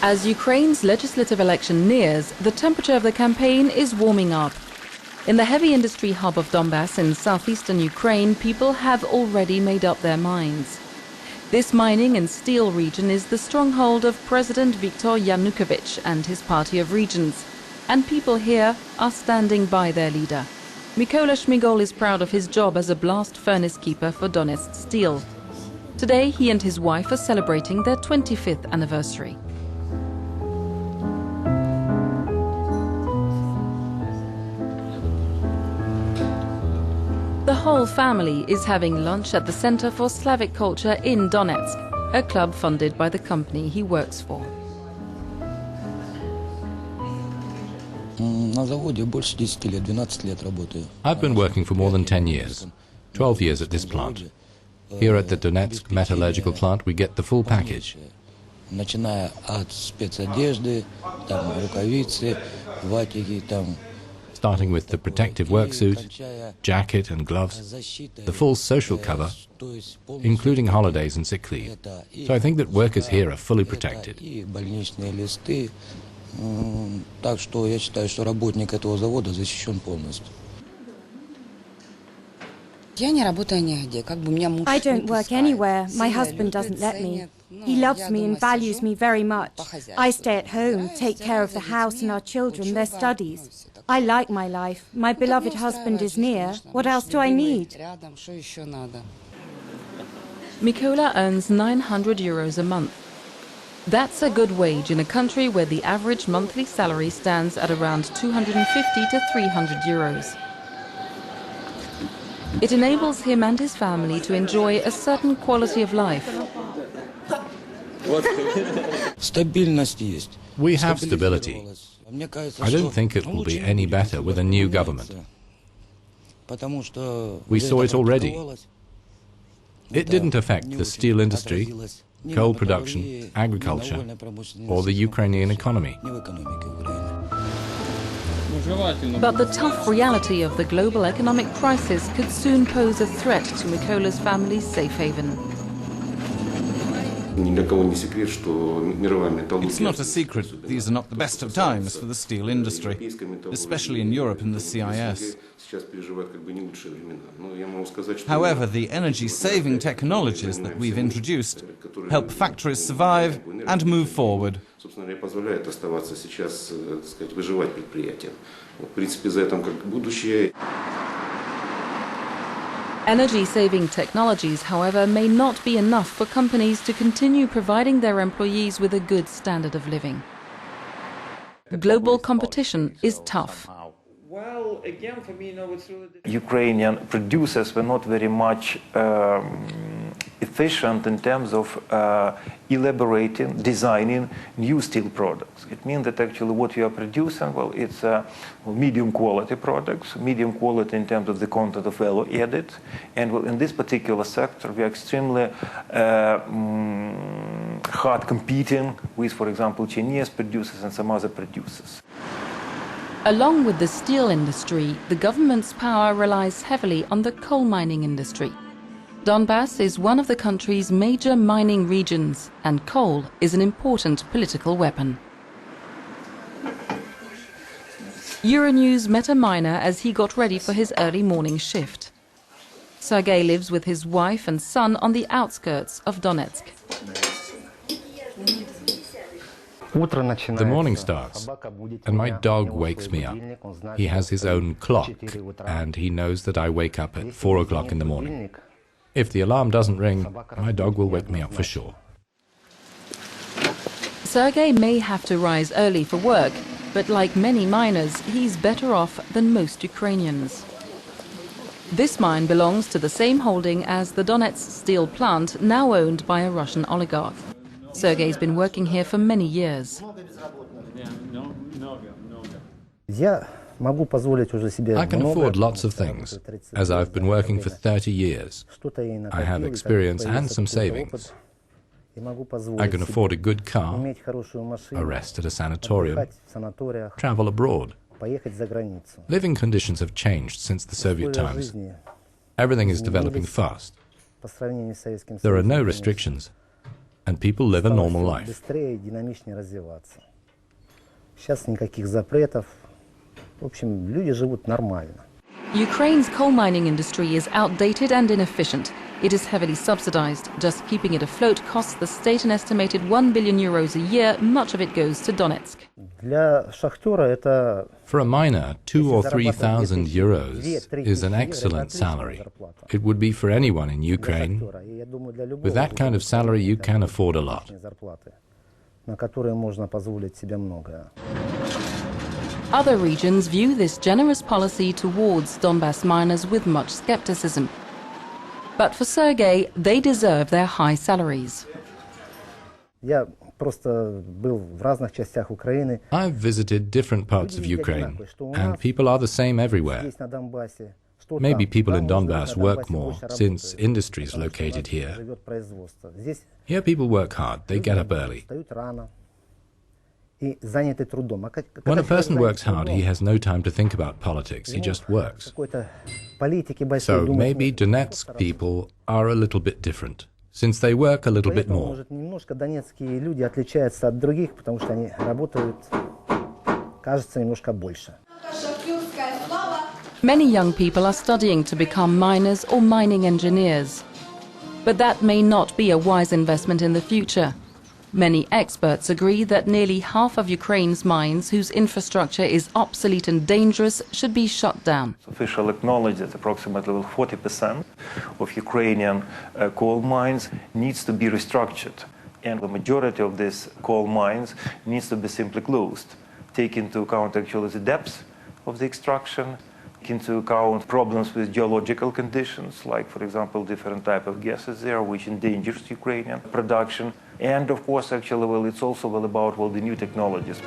As Ukraine's legislative election nears, the temperature of the campaign is warming up. In the heavy industry hub of Donbass in southeastern Ukraine, people have already made up their minds. This mining and steel region is the stronghold of President Viktor Yanukovych and his party of regions, and people here are standing by their leader. Mykola Shmigol is proud of his job as a blast furnace keeper for Donetsksteel. Today, he and his wife are celebrating their 25th anniversary. The whole family is having lunch at the Center for Slavic Culture in Donetsk, a club funded by the company he works for. I've been working for more than 10 years, 12 years at this plant. Here at the Donetsk metallurgical plant we get the full package. Starting with the protective work suit, jacket and gloves, the full social cover, including holidays and sick leave. So I think that workers here are fully protected. I don't work anywhere. My husband doesn't let me. He loves me and values me very much. I stay at home, take care of the house and our children, their studies. I like my life. My beloved husband is near. What else do I need? Mykola earns 900 euros a month. That's a good wage in a country where the average monthly salary stands at around 250 to 300 euros. It enables him and his family to enjoy a certain quality of life. We have stability. I don't think it will be any better with a new government. We saw it already. It didn't affect the steel industry, coal production, agriculture, or the Ukrainian economy. But the tough reality of the global economic crisis could soon pose a threat to Mykola's family's safe haven. It's not a secret these are not the best of times for the steel industry, especially in Europe and the CIS. However, the energy-saving technologies that we've introduced help factories survive and move forward. Energy-saving technologies, however, may not be enough for companies to continue providing their employees with a good standard of living. Global competition is tough. Well, again, for me, it's really... Ukrainian producers were not very much efficient in terms of elaborating, designing new steel products. It means that actually what we are producing, well, it's medium quality products, medium quality in terms of the content of value added, and well, in this particular sector we are extremely hard competing with, for example, Chinese producers and some other producers. Along with the steel industry, the government's power relies heavily on the coal mining industry. Donbass is one of the country's major mining regions, and coal is an important political weapon. Euronews met a miner as he got ready for his early morning shift. Sergei lives with his wife and son on the outskirts of Donetsk. The morning starts, and my dog wakes me up. He has his own clock, and he knows that I wake up at 4 o'clock in the morning. If the alarm doesn't ring, my dog will wake me up for sure. Sergei may have to rise early for work, but like many miners, he's better off than most Ukrainians. This mine belongs to the same holding as the Donetsksteel plant, now owned by a Russian oligarch. Sergei's been working here for many years. I can afford lots of things, as I've been working for 30 years. I have experience and some savings. I can afford a good car, a rest at a sanatorium, travel abroad. Living conditions have changed since the Soviet times. Everything is developing fast. There are no restrictions, and people live a normal life. Быстрее, динамичнее развиваться. Сейчас никаких запретов. В общем, люди живут нормально. Ukraine's coal mining industry is outdated and inefficient. It is heavily subsidized. Just keeping it afloat costs the state an estimated €1 billion a year. Much of it goes to Donetsk. Для шахтера это For a miner, 2,000 or 3,000 euros is an excellent salary. It would be for anyone in Ukraine. With that kind of salary, you can afford a lot. зарплаты, на которые можно позволить себе многое. Other regions view this generous policy towards Donbass miners with much skepticism. But for Sergei, they deserve their high salaries. Я просто был в разных частях Украины. I've visited different parts of Ukraine, and people are the same everywhere. Здесь на Донбассе. Maybe people in Donbass work more, since industry is located here. Живет производство. Здесь Here people work hard, they get up early. встают рано и заняты трудом. When a person works hard, he has no time to think about politics, he just works. Какой-то политики большой So думать. maybe Donetsk people are a little bit different, since they work a little bit Поэтому, more. может, немножко донецкие люди отличаются от других, потому что они работают, кажется, немножко больше. Many young people are studying to become miners or mining engineers. But that may not be a wise investment in the future. Many experts agree that nearly half of Ukraine's mines, whose infrastructure is obsolete and dangerous, should be shut down. Official acknowledge that approximately 40% of Ukrainian coal mines needs to be restructured. And the majority of these coal mines needs to be simply closed. Take into account actually the depth of the extraction, take into account problems with geological conditions, like, for example, different type of gases there, which endangers Ukrainian production. And of course, actually, well, it's also about the new technologies.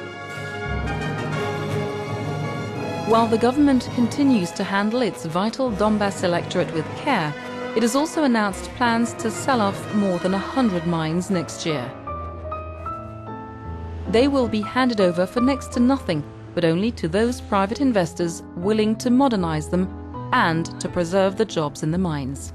While the government continues to handle its vital Donbass electorate with care, it has also announced plans to sell off more than 100 mines next year. They will be handed over for next to nothing, but only to those private investors willing to modernize them and to preserve the jobs in the mines.